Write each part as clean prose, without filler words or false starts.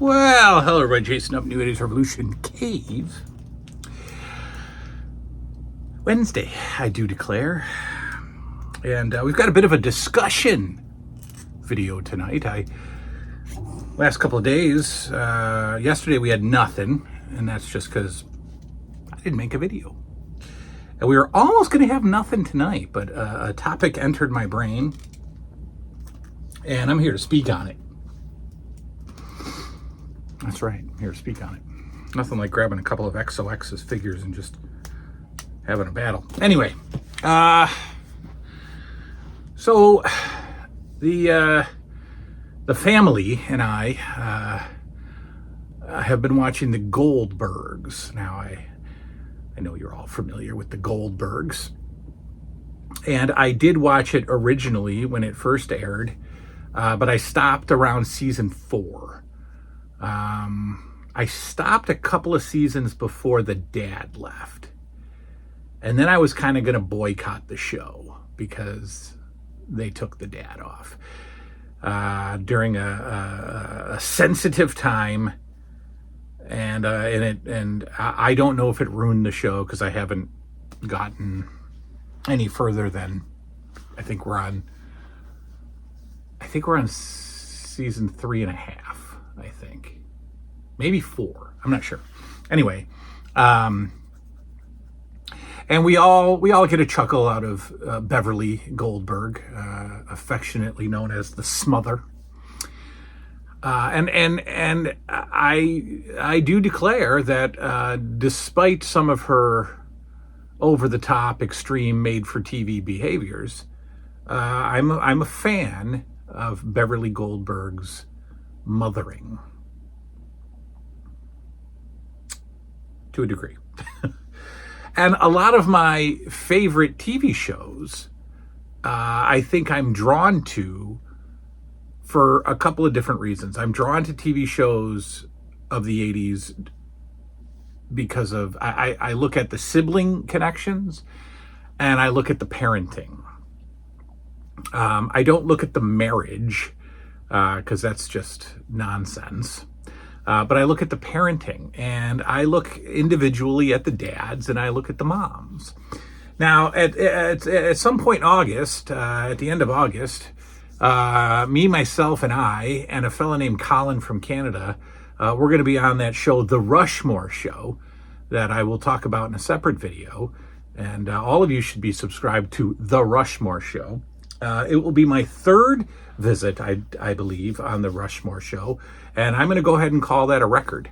Well, hello everybody, Jason up, New 80's Revolution Cave. Wednesday, I do declare. And we've got a bit of a discussion video tonight. Last couple of days, yesterday we had nothing, and that's just because I didn't make a video. And we were almost going to have nothing tonight, but a topic entered my brain, and I'm here to speak on it. That's right, I'm here to speak on it. Nothing like grabbing a couple of XOX's figures and just having a battle. Anyway, so the family and I have been watching the Goldbergs. Now, I know you're all familiar with the Goldbergs. And I did watch it originally when it first aired, but I stopped around season 4. I stopped a couple of seasons before the dad left. And then I was kind of going to boycott the show because they took the dad off during a sensitive time. And I don't know if it ruined the show because I haven't gotten any further than I think we're on season 3.5. I think maybe 4. I'm not sure. Anyway, and we all get a chuckle out of Beverly Goldberg, affectionately known as the Smother. And I do declare that despite some of her over-the-top, extreme, made-for-TV behaviors, I'm a fan of Beverly Goldberg's mothering to a degree. And a lot of my favorite TV shows, I think I'm drawn to for a couple of different reasons. I'm drawn to TV shows of the 80s because of, I look at the sibling connections and I look at the parenting. I don't look at the marriage because that's just nonsense. But I look at the parenting, and I look individually at the dads, and I look at the moms. Now, at some point in August, at the end of August, me, myself, and I, and a fella named Colin from Canada, we're going to be on that show, The Rushmore Show, that I will talk about in a separate video. And all of you should be subscribed to The Rushmore Show. It will be my third visit, I believe, on the Rushmore Show, and I'm going to go ahead and call that a record.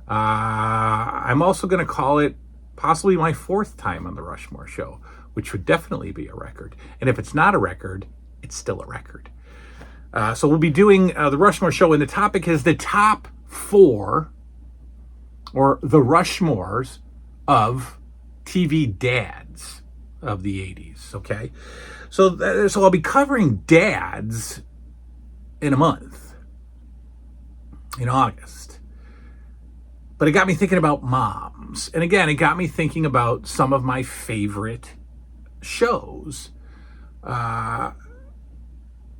I'm also going to call it possibly my 4th time on the Rushmore Show, which would definitely be a record. And if it's not a record, it's still a record. So we'll be doing the Rushmore Show, and the topic is the top 4, or the Rushmores of TV dads of the 80s, okay? So I'll be covering dads in a month, in August. But it got me thinking about moms. And again, it got me thinking about some of my favorite shows. And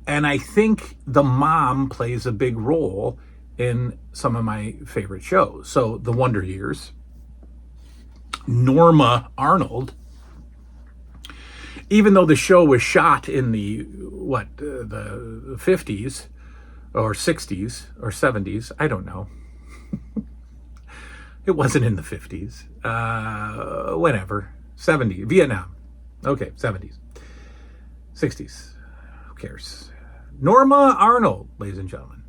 I think the mom plays a big role in some of my favorite shows. So The Wonder Years, Norma Arnold. Even though the show was shot in the 50s or 60s or 70s, I don't know. It wasn't in the 50s. Whatever. 70s. Vietnam. Okay, 70s. 60s. Who cares? Norma Arnold, ladies and gentlemen.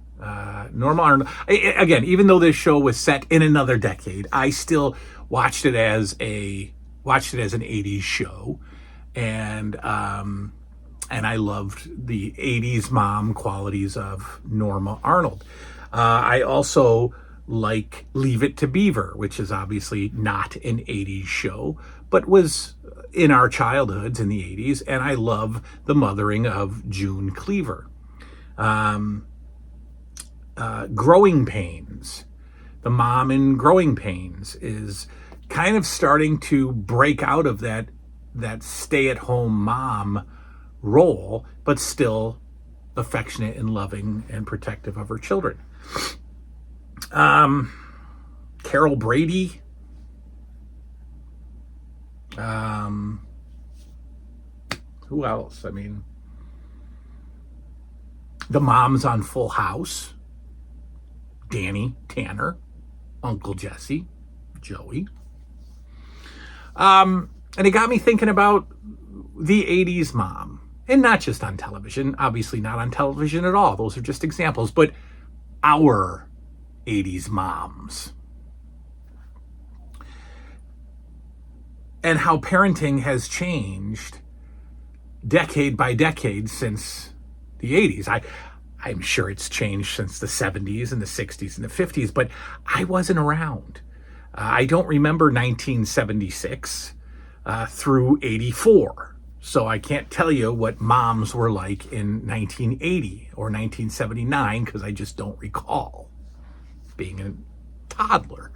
Norma Arnold. Again, even though this show was set in another decade, I still watched it as an 80s show. And I loved the 80s mom qualities of Norma Arnold. I also like Leave It to Beaver, which is obviously not an 80s show, but was in our childhoods in the 80s. And I love the mothering of June Cleaver. Growing Pains. The mom in Growing Pains is kind of starting to break out of that stay-at-home mom role, but still affectionate and loving and protective of her children. Carol Brady. Who else? I mean, the moms on Full House. Danny Tanner, Uncle Jesse, Joey. And it got me thinking about the 80s mom. And not just on television, obviously not on television at all. Those are just examples, but our 80s moms. And how parenting has changed decade by decade since the 80s. I'm sure it's changed since the 70s and the 60s and the 50s, but I wasn't around. I don't remember 1976 through 84. So I can't tell you what moms were like in 1980 or 1979 because I just don't recall being a toddler.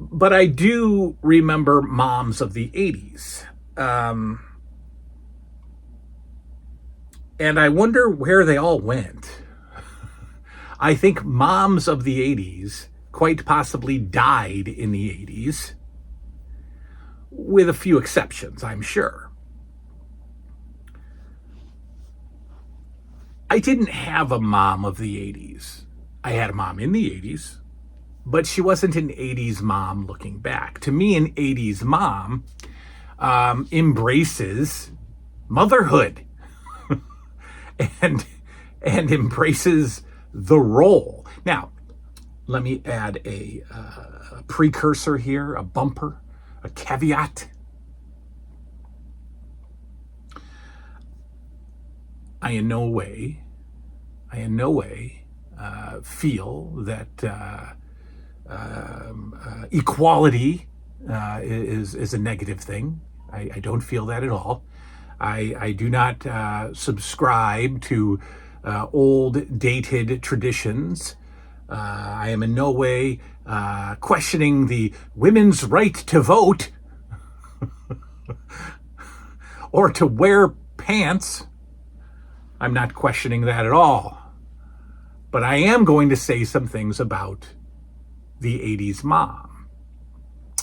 But I do remember moms of the 80s. And I wonder where they all went. I think moms of the 80s quite possibly died in the 80s, with a few exceptions, I'm sure. I didn't have a mom of the 80s. I had a mom in the 80s, but she wasn't an 80s mom looking back. To me, an 80s mom embraces motherhood and embraces the role. Now, let me add a precursor here, a bumper, a caveat. I in no way feel that equality is a negative thing. I don't feel that at all. I do not subscribe to old, dated traditions. I am in no way questioning the women's right to vote or to wear pants. I'm not questioning that at all. But I am going to say some things about the 80s mom.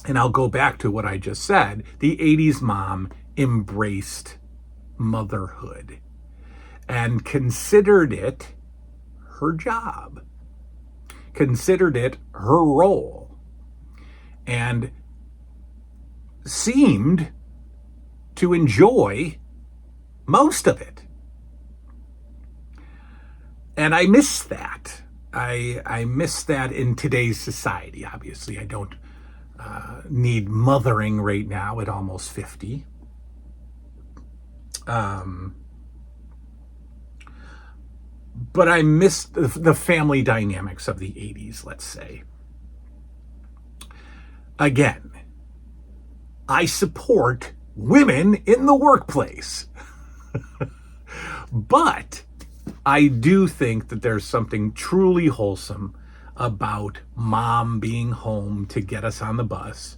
And I'll go back to what I just said. The 80s mom embraced motherhood and considered it her job, considered it her role, and seemed to enjoy most of it. And I miss that. I miss that in today's society. Obviously, I don't need mothering right now at almost 50. But I miss the family dynamics of the 80s, let's say. Again, I support women in the workplace. But I do think that there's something truly wholesome about mom being home to get us on the bus,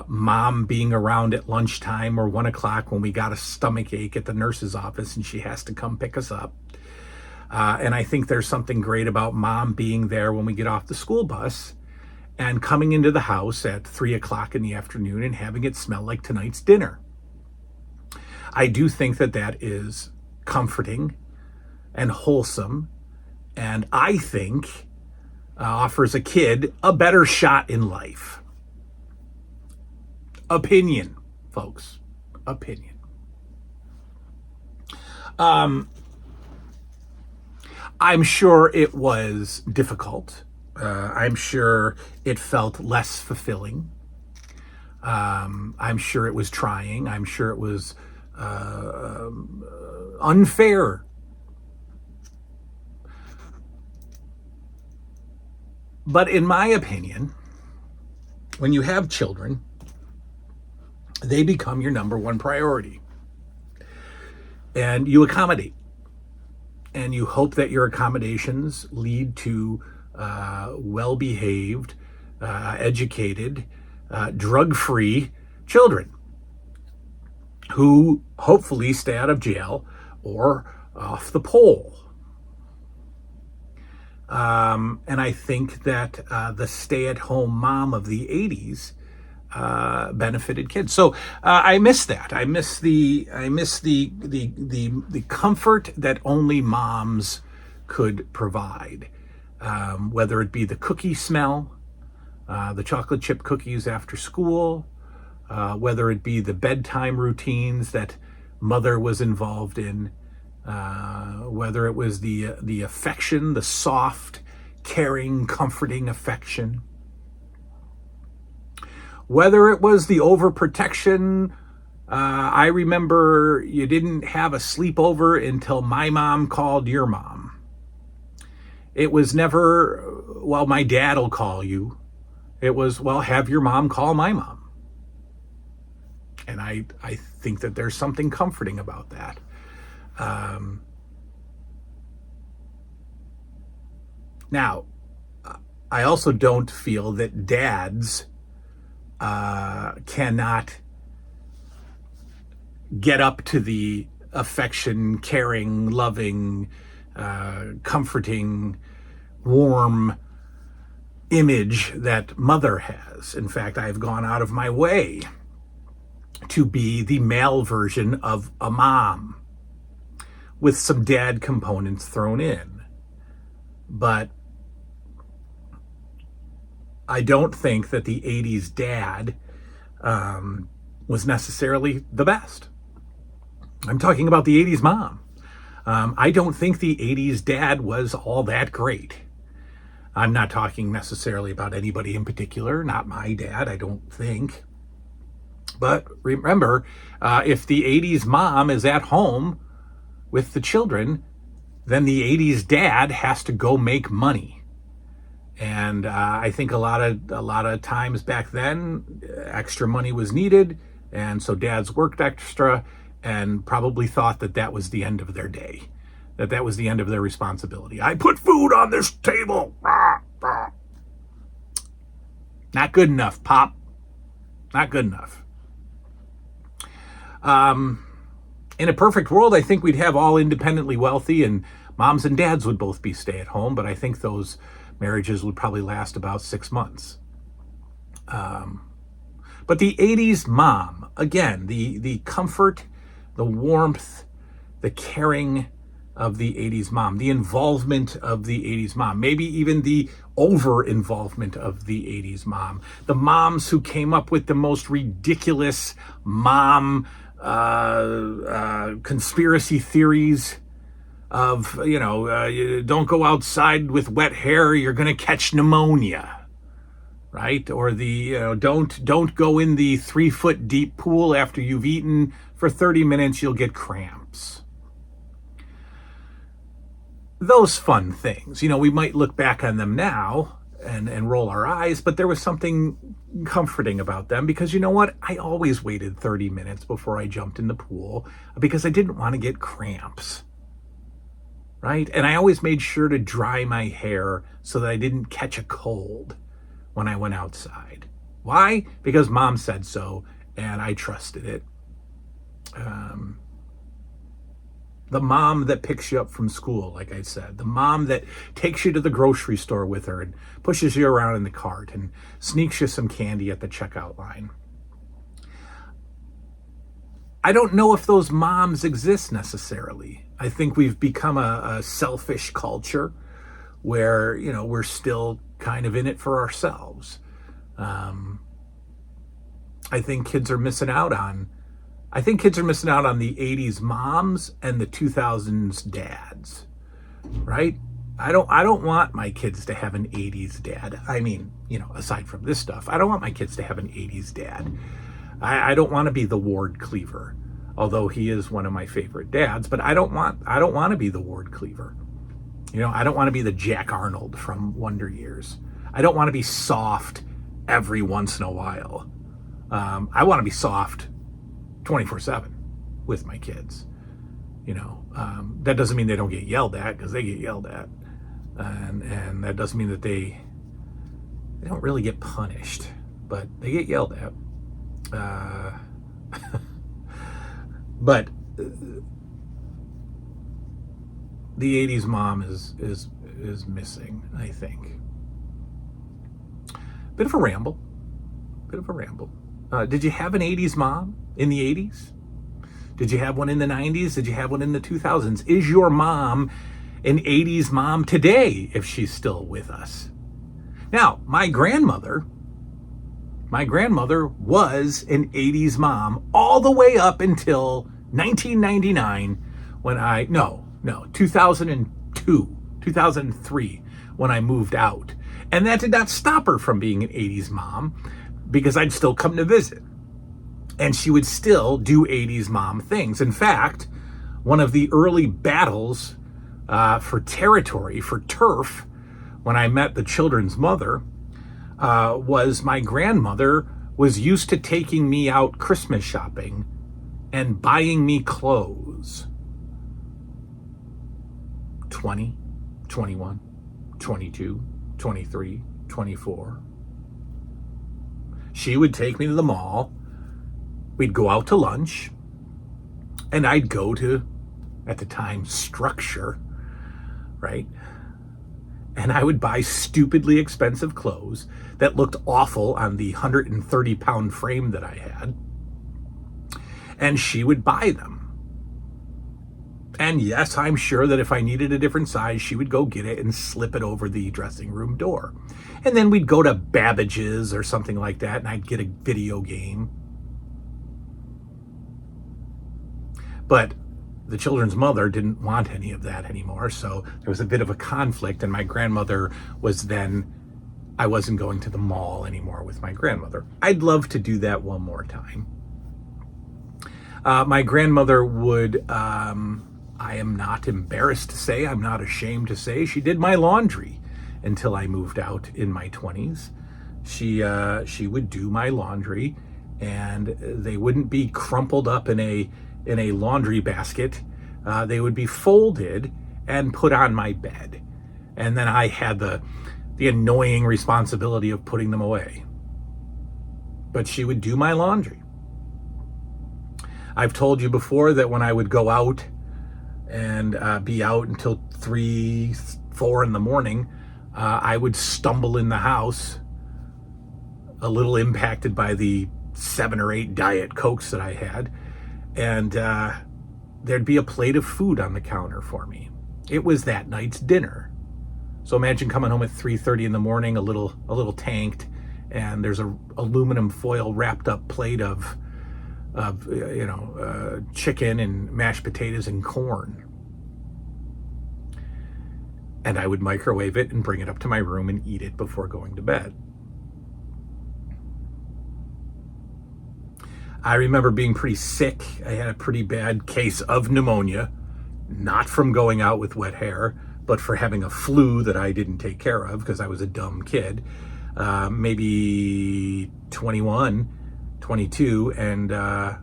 mom being around at lunchtime or 1 o'clock when we got a stomach ache at the nurse's office and she has to come pick us up. And I think there's something great about mom being there when we get off the school bus and coming into the house at 3 o'clock in the afternoon and having it smell like tonight's dinner. I do think that that is comforting and wholesome, and I think offers a kid a better shot in life. Opinion, folks. Opinion. I'm sure it was difficult. I'm sure it felt less fulfilling. I'm sure it was trying. I'm sure it was unfair. But in my opinion, when you have children, they become your number one priority. And you accommodate. And you hope that your accommodations lead to well-behaved, educated, drug-free children who hopefully stay out of jail or off the pole. And I think that the stay-at-home mom of the 80s benefited kids. So I miss that. I miss the comfort that only moms could provide. Whether it be the cookie smell, the chocolate chip cookies after school, whether it be the bedtime routines that mother was involved in, whether it was the affection, the soft, caring, comforting affection, whether it was the overprotection. I remember you didn't have a sleepover until my mom called your mom. It was never, well, my dad will call you. It was, well, have your mom call my mom. And I think that there's something comforting about that. Now, I also don't feel that dads cannot get up to the affection, caring, loving, comforting, warm image that mother has. In fact, I've gone out of my way to be the male version of a mom with some dad components thrown in. But I don't think that the 80s dad was necessarily the best. I'm talking about the 80s mom. I don't think the 80s dad was all that great. I'm not talking necessarily about anybody in particular, not my dad, I don't think. But remember, if the 80s mom is at home with the children, then the 80s dad has to go make money. And I think a lot of times back then, extra money was needed, and so dads worked extra and probably thought that that was the end of their day, that was the end of their responsibility. I put food on this table. Not good enough, Pop. Not good enough. In a perfect world, I think we'd have all independently wealthy and moms and dads would both be stay-at-home, but I think those marriages would probably last about 6 months. But the 80s mom, again, the comfort, the warmth, the caring of the 80s mom, the involvement of the 80s mom, maybe even the over-involvement of the 80s mom, the moms who came up with the most ridiculous mom conspiracy theories of, you don't go outside with wet hair, you're going to catch pneumonia, right? Or the, don't go in the 3-foot deep pool after you've eaten for 30 minutes, you'll get cramps. Those fun things, we might look back on them now and roll our eyes, but there was something comforting about them because you know what? I always waited 30 minutes before I jumped in the pool because I didn't want to get cramps. Right? And I always made sure to dry my hair so that I didn't catch a cold when I went outside. Why? Because mom said so, and I trusted it. The mom that picks you up from school, like I said, the mom that takes you to the grocery store with her and pushes you around in the cart and sneaks you some candy at the checkout line. I don't know if those moms exist necessarily. I think we've become a selfish culture where, we're still kind of in it for ourselves. I think kids are missing out on the 80s moms and the 2000s dads, right? I don't want my kids to have an 80s dad. I mean, aside from this stuff, I don't want my kids to have an 80s dad. I don't want to be the Ward Cleaver, although he is one of my favorite dads, but I don't want to be the Ward Cleaver. I don't want to be the Jack Arnold from Wonder Years. I don't want to be soft every once in a while. I want to be soft 24/7 with my kids. That doesn't mean they don't get yelled at, because they get yelled at. And that doesn't mean that they don't really get punished, but they get yelled at. But the 80s mom is is missing, I think. Bit of a ramble. Did you have an 80s mom in the 80s? Did you have one in the 90s? Did you have one in the 2000s? Is your mom an 80s mom today, if she's still with us? Now, my grandmother was an 80s mom all the way up until 1999 when 2003 when I moved out. And that did not stop her from being an 80s mom, because I'd still come to visit. And she would still do 80s mom things. In fact, one of the early battles for territory, for turf, when I met the children's mother, was my grandmother was used to taking me out Christmas shopping and buying me clothes. 20, 21, 22, 23, 24. She would take me to the mall. We'd go out to lunch, and I'd go to, at the time, Structure, right? And I would buy stupidly expensive clothes that looked awful on the 130-pound frame that I had. And she would buy them. And yes, I'm sure that if I needed a different size, she would go get it and slip it over the dressing room door. And then we'd go to Babbage's or something like that, and I'd get a video game. But the children's mother didn't want any of that anymore, so there was a bit of a conflict, and my grandmother was then, I wasn't going to the mall anymore with my grandmother. I'd love to do that one more time. My grandmother would, I am not embarrassed to say, I'm not ashamed to say, she did my laundry until I moved out in my 20s. She would do my laundry, and they wouldn't be crumpled up in a laundry basket. They would be folded and put on my bed. And then I had the annoying responsibility of putting them away. But she would do my laundry. I've told you before that when I would go out and be out until 3, 4 in the morning, I would stumble in the house, a little impacted by the 7 or 8 Diet Cokes that I had, and there'd be a plate of food on the counter for me. It was that night's dinner. So imagine coming home at 3:30 in the morning, a little tanked, and there's a aluminum foil wrapped up plate of chicken and mashed potatoes and corn. And I would microwave it and bring it up to my room and eat it before going to bed. I remember being pretty sick. I had a pretty bad case of pneumonia, not from going out with wet hair, but for having a flu that I didn't take care of because I was a dumb kid. Maybe 21, 22, and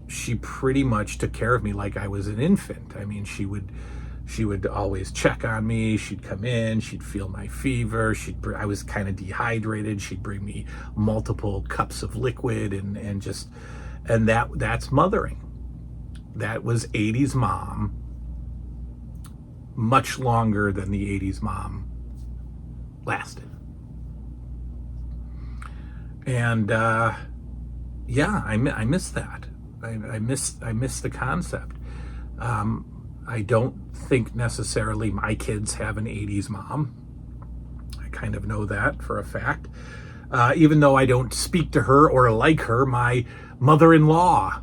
she pretty much took care of me like I was an infant. I mean, she would always check on me. She'd come in, she'd feel my fever. I was kind of dehydrated. She'd bring me multiple cups of liquid and that's mothering. That was 80s mom, much longer than the 80s mom lasted. And yeah, I miss that. I miss the concept. I don't think necessarily my kids have an 80s mom. I kind of know that for a fact. Even though I don't speak to her or like her, my mother-in-law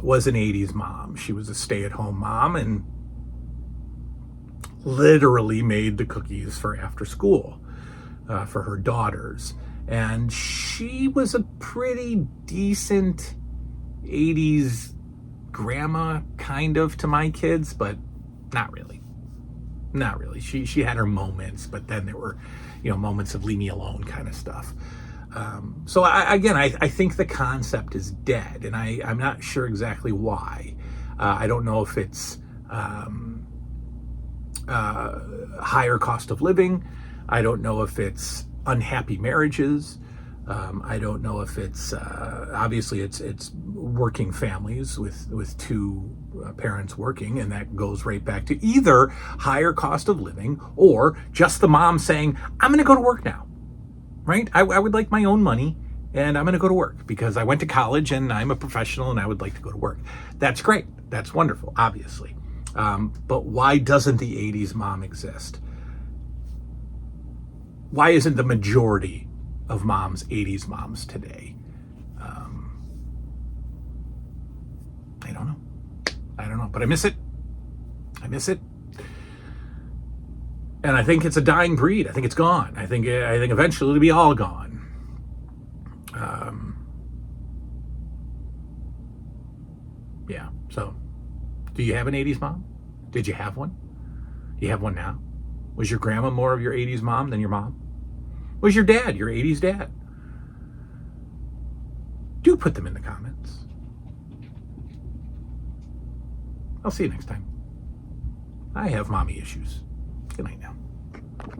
was an 80s mom. She was a stay-at-home mom and literally made the cookies for after school for her daughters. And she was a pretty decent 80s grandma, kind of, to my kids, but not really. She had her moments, but then there were, moments of leave me alone kind of stuff. So I think the concept is dead, and I'm not sure exactly why. I don't know if it's higher cost of living. I don't know if it's unhappy marriages. I don't know if it's obviously it's working families with two parents working, and that goes right back to either higher cost of living or just the mom saying, I'm going to go to work now, right? I would like my own money, and I'm going to go to work because I went to college and I'm a professional and I would like to go to work. That's great. That's wonderful, obviously. But why doesn't the 80s mom exist? Why isn't the majority of moms 80s moms today? I don't know, but I miss it. And I think it's a dying breed. I think it's gone. I think eventually it'll be all gone. Yeah. So, do you have an 80s mom? Did you have one? You have one now? Was your grandma more of your 80s mom than your mom? Was your dad your 80s dad? Do put them in the comments. I'll see you next time. I have mommy issues. Good night now.